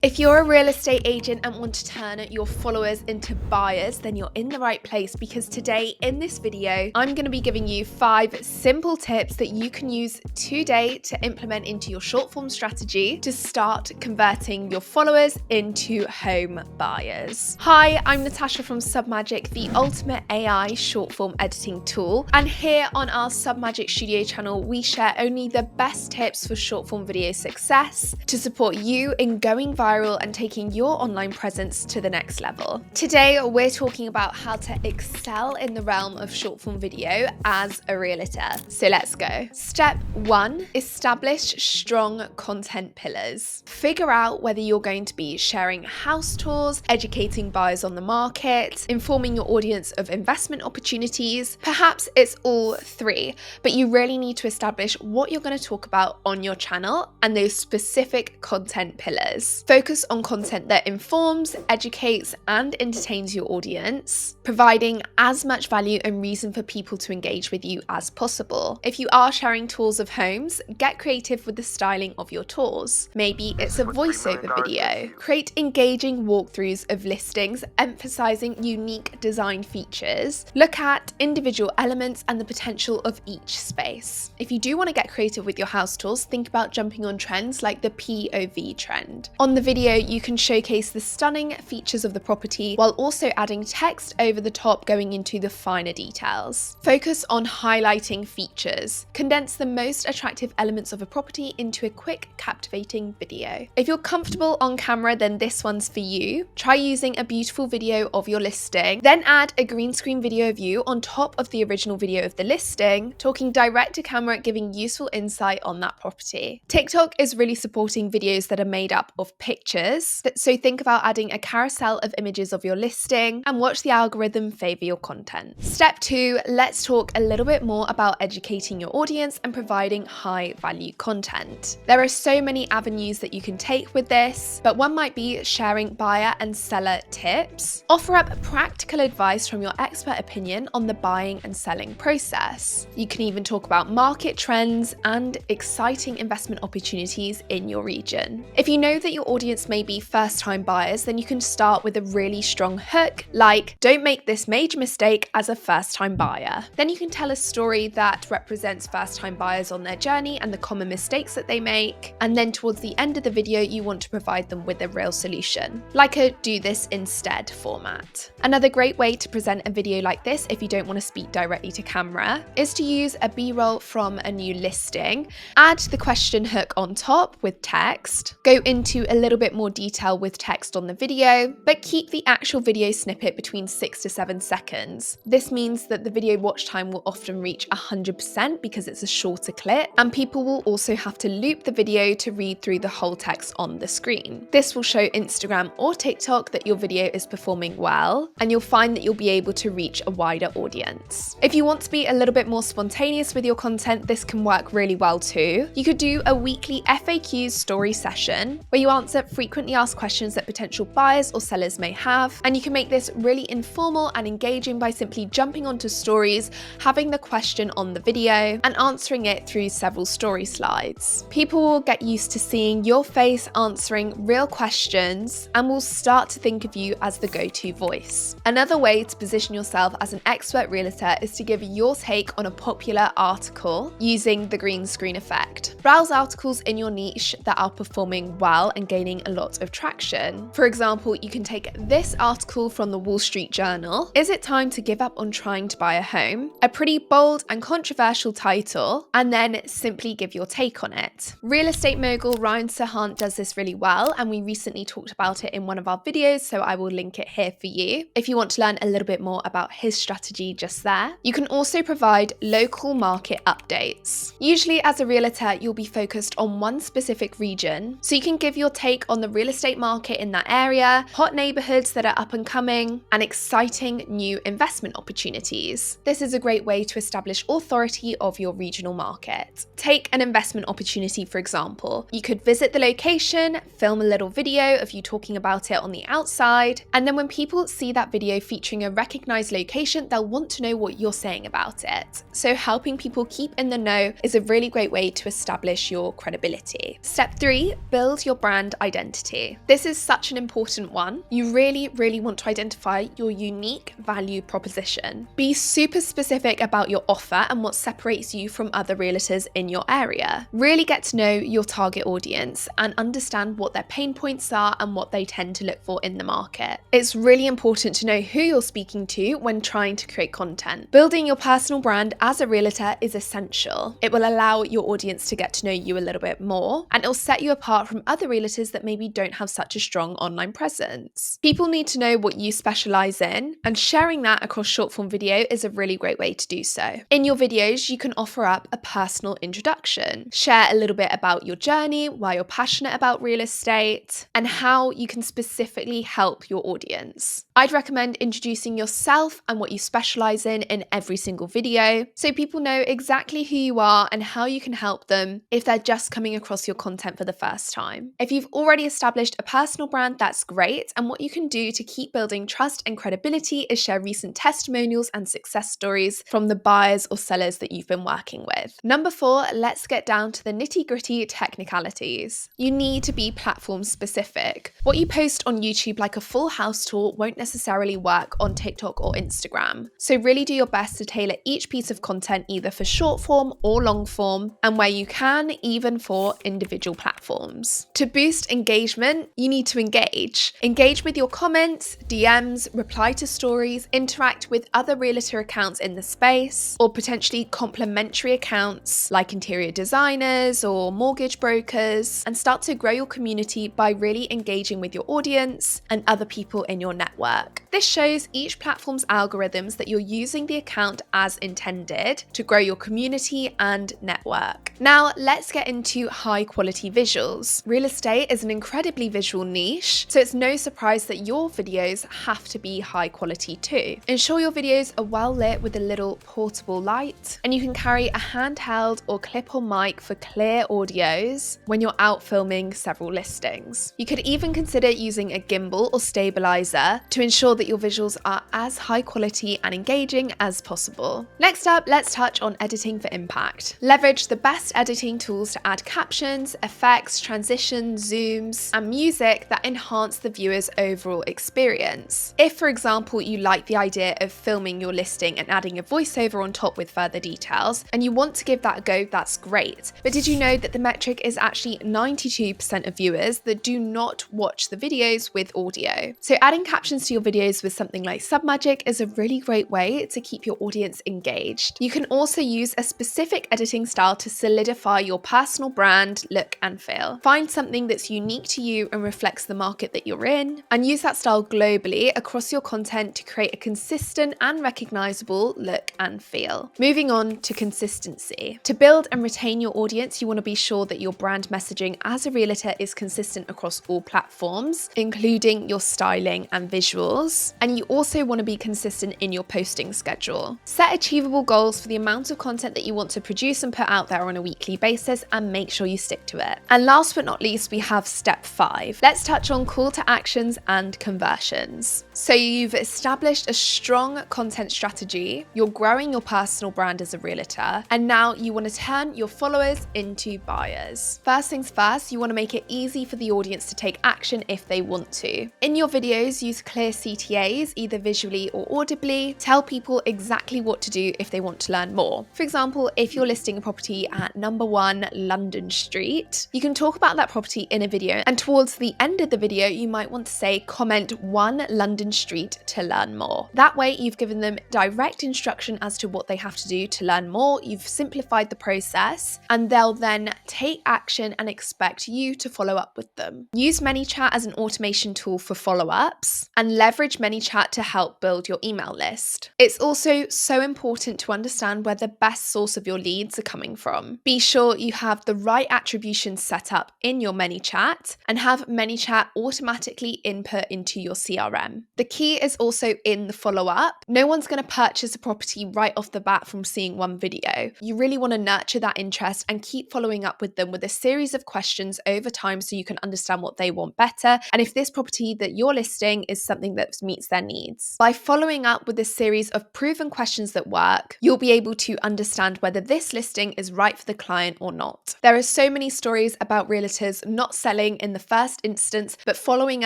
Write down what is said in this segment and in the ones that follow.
If you're a real estate agent and want to turn your followers into buyers, then you're in the right place, because today in this video, I'm going to be giving you 5 simple tips that you can use today to implement into your short form strategy to start converting your followers into home buyers. Hi, I'm Natasha from Submagic, the ultimate AI short form editing tool. And here on our Submagic Studio channel, we share only the best tips for short form video success to support you in going viral and taking your online presence to the next level. Today, we're talking about how to excel in the realm of short form video as a realtor. So let's go. Step 1, establish strong content pillars. Figure out whether you're going to be sharing house tours, educating buyers on the market, informing your audience of investment opportunities. Perhaps it's all 3, but you really need to establish what you're going to talk about on your channel and those specific content pillars. Focus on content that informs, educates, and entertains your audience, providing as much value and reason for people to engage with you as possible. If you are sharing tours of homes, get creative with the styling of your tours. Maybe it's a voiceover video. Create engaging walkthroughs of listings, emphasizing unique design features. Look at individual elements and the potential of each space. If you do want to get creative with your house tours, think about jumping on trends like the POV trend. On the video, you can showcase the stunning features of the property while also adding text over the top, going into the finer details. Focus on highlighting features. Condense the most attractive elements of a property into a quick, captivating video. If you're comfortable on camera, then this one's for you. Try using a beautiful video of your listing, then add a green screen video of you on top of the original video of the listing, talking direct to camera, giving useful insight on that property. TikTok is really supporting videos that are made up of pictures, so think about adding a carousel of images of your listing and watch the algorithm favor your content. Step 2, let's talk a little bit more about educating your audience and providing high value content. There are so many avenues that you can take with this, but one might be sharing buyer and seller tips. Offer up practical advice from your expert opinion on the buying and selling process. You can even talk about market trends and exciting investment opportunities in your region. If you know that your audience may be first-time buyers, then you can start with a really strong hook, like "Don't make this major mistake as a first-time buyer." Then you can tell a story that represents first-time buyers on their journey and the common mistakes that they make. And then towards the end of the video, you want to provide them with a real solution, like a "do this instead" format. Another great way to present a video like this, if you don't want to speak directly to camera, is to use a B-roll from a new listing. Add the question hook on top with text. Go into a little bit more detail with text on the video, but keep the actual video snippet between 6 to 7 seconds. This means that the video watch time will often reach 100% because it's a shorter clip, and people will also have to loop the video to read through the whole text on the screen. This will show Instagram or TikTok that your video is performing well, and you'll find that you'll be able to reach a wider audience. If you want to be a little bit more spontaneous with your content, this can work really well too. You could do a weekly FAQs story session where you answer frequently asked questions that potential buyers or sellers may have, and you can make this really informal and engaging by simply jumping onto stories, having the question on the video, and answering it through several story slides. People will get used to seeing your face answering real questions and will start to think of you as the go-to voice. Another way to position yourself as an expert realtor is to give your take on a popular article using the green screen effect. Browse articles in your niche that are performing well and gaining a lot of traction. For example, you can take this article from the Wall Street Journal, "Is it time to give up on trying to buy a home?" A pretty bold and controversial title, and then simply give your take on it. Real estate mogul Ryan Serhant does this really well, and we recently talked about it in one of our videos, so I will link it here for you if you want to learn a little bit more about his strategy just there. You can also provide local market updates. Usually as a realtor, you'll be focused on one specific region, so you can give your take on the real estate market in that area, hot neighborhoods that are up and coming, and exciting new investment opportunities. This is a great way to establish authority of your regional market. Take an investment opportunity, for example. You could visit the location, film a little video of you talking about it on the outside, and then when people see that video featuring a recognized location, they'll want to know what you're saying about it. So helping people keep in the know is a really great way to establish your credibility. Step 3, build your brand identity. This is such an important one. You really want to identify your unique value proposition. Be super specific about your offer and what separates you from other realtors in your area. Really get to know your target audience and understand what their pain points are and what they tend to look for in the market. It's really important to know who you're speaking to when trying to create content. Building your personal brand as a realtor is essential. It will allow your audience to get to know you a little bit more, and it'll set you apart from other realtors that maybe don't have such a strong online presence. People need to know what you specialize in, and sharing that across short form video is a really great way to do so. In your videos, you can offer up a personal introduction. Share a little bit about your journey, why you're passionate about real estate, and how you can specifically help your audience. I'd recommend introducing yourself and what you specialize in every single video, so people know exactly who you are and how you can help them if they're just coming across your content for the first time. If you've already established a personal brand, that's great, and what you can do to keep building trust and credibility is share recent testimonials and success stories from the buyers or sellers that you've been working with. Number 4, let's get down to the nitty-gritty technicalities. You need to be platform specific. What you post on YouTube, like a full house tour, won't necessarily work on TikTok or Instagram. So really do your best to tailor each piece of content either for short form or long form, and where you can, even for individual platforms. To boost engagement, you need to engage. Engage with your comments, DMs, reply to stories, interact with other realtor accounts in the space, or potentially complementary accounts like interior designers or mortgage brokers, and start to grow your community by really engaging with your audience and other people in your network. This shows each platform's algorithms that you're using the account as intended to grow your community and network. Now, let's get into high quality visuals. Real estate is an incredibly visual niche, so it's no surprise that your videos have to be high quality too. Ensure your videos are well lit with a little portable light, and you can carry a handheld or clip-on mic for clear audios when you're out filming several listings. You could even consider using a gimbal or stabilizer to ensure that your visuals are as high quality and engaging as possible. Next up, let's touch on editing for impact. Leverage the best editing tools to add captions, effects, transitions, zooms, and music that enhance the viewer's overall experience. If, for example, you like the idea of filming your listing and adding a voiceover on top with further details, and you want to give that a go, that's great. But did you know that the metric is actually 92% of viewers that do not watch the videos with audio? So adding captions to your videos with something like Submagic is a really great way to keep your audience engaged. You can also use a specific editing style to solidify your personal brand, look, and feel. Find something that's unique to you and reflects the market that you're in, and use that style globally across your content to create a consistent and recognizable look and feel. Moving on to consistency. To build and retain your audience, you want to be sure that your brand messaging as a realtor is consistent across all platforms, including your styling and visuals. And you also want to be consistent in your posting schedule. Set achievable goals for the amount of content that you want to produce and put out there on a weekly basis, and make sure you stick to it. And last but not least, we have step 5. Let's touch on call to actions and conversions. So you've established a strong content strategy, you're growing your personal brand as a realtor, and now you want to turn your followers into buyers. First things first, you want to make it easy for the audience to take action if they want to. In your videos, use clear CTAs, either visually or audibly. Tell people exactly what to do if they want to learn more. For example, if you're listing a property at number 1 London Street, you can talk about that property in a video, and towards the end of the video, you might want to say, comment 1 London Street to learn more. That way, you've given them direct instruction as to what they have to do to learn more. You've simplified the process, and they'll then take action and expect you to follow up with them. Use ManyChat as an automation tool for follow-ups, and leverage ManyChat to help build your email list. It's also so important to understand where the best source of your leads are coming from. Be sure you have the right attribution set up in your ManyChat, and have ManyChat automatically input into your CRM. The key is also in the follow-up. No one's going to purchase a property right off the bat from seeing one video. You really want to nurture that interest and keep following up with them with a series of questions over time so you can understand what they want better, and if this property that you're listing is something that meets their needs. By following up with a series of proven questions that work, you'll be able to understand whether this listing is right for the client or not. There are so many stories about realtors not selling selling in the first instance, but following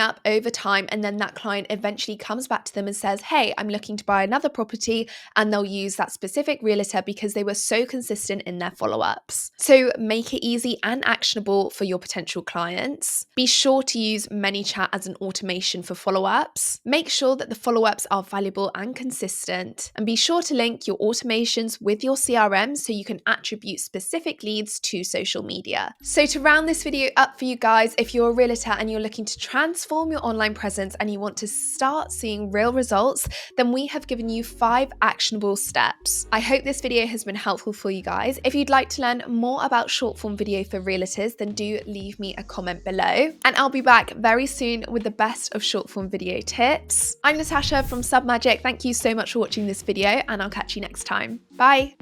up over time, and then that client eventually comes back to them and says, hey, I'm looking to buy another property, and they'll use that specific realtor because they were so consistent in their follow-ups. So make it easy and actionable for your potential clients. Be sure to use ManyChat as an automation for follow-ups. Make sure that the follow-ups are valuable and consistent, and be sure to link your automations with your CRM so you can attribute specific leads to social media. So to round this video up for you guys, if you're a realtor and you're looking to transform your online presence and you want to start seeing real results, then we have given you 5 actionable steps. I hope this video has been helpful for you guys. If you'd like to learn more about short form video for realtors, then do leave me a comment below. And I'll be back very soon with the best of short form video tips. I'm Natasha from Submagic. Thank you so much for watching this video, and I'll catch you next time. Bye.